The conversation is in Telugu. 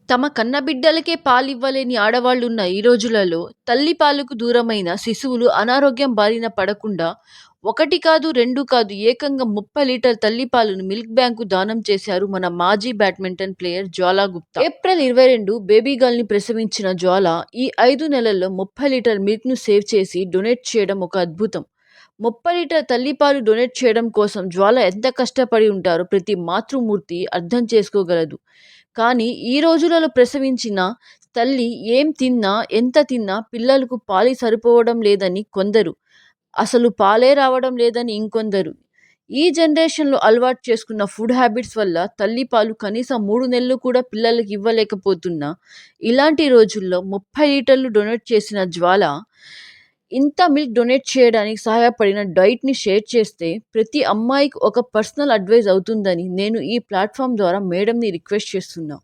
తమ కన్నబిడ్డలకే పాలివ్వలేని ఆడవాళ్లున్న ఈ రోజులలో తల్లి పాలకు దూరమైన శిశువులు అనారోగ్యం బారిన పడకుండా ఒకటి కాదు, రెండు కాదు, ఏకంగా 30 లీటర్ తల్లిపాలను మిల్క్ బ్యాంకు దానం చేశారు మన మాజీ బ్యాడ్మింటన్ ప్లేయర్ జ్వాలా గుప్తా. ఏప్రిల్ 22 బేబీ గర్ల్ ని ప్రసవించిన జ్వాల ఈ 5 నెలల్లో 30 లీటర్ మిల్క్ ను సేవ్ చేసి డొనేట్ చేయడం ఒక అద్భుతం. 30 లీటర్ తల్లిపాలు డొనేట్ చేయడం కోసం జ్వాల ఎంత కష్టపడి ఉంటారో ప్రతి మాతృమూర్తి అర్థం చేసుకోగలదు. కానీ ఈ రోజులలో ప్రసవించిన తల్లి ఏం తిన్నా, ఎంత తిన్నా పిల్లలకు పాలు సరిపోవడం లేదని కొందరు, అసలు పాలే రావడం లేదని ఇంకొందరు. ఈ జనరేషన్‌లో అలవాటు చేసుకున్న ఫుడ్ హ్యాబిట్స్ వల్ల తల్లిపాలు కనీసం 3 నెలలు కూడా పిల్లలకి ఇవ్వలేకపోతున్నా, ఇలాంటి రోజుల్లో 30 లీటర్లు డొనేట్ చేసిన జ్వాల, ఇంత మిల్క్ డొనేట్ చేయడానికి సహాయపడిన డైట్‌ని షేర్ చేస్తే ప్రతి అమ్మాయికి ఒక పర్సనల్ అడ్వైస్ అవుతుందని నేను ఈ ప్లాట్‌ఫార్మ్ ద్వారా మేడంని రిక్వెస్ట్ చేస్తున్నా.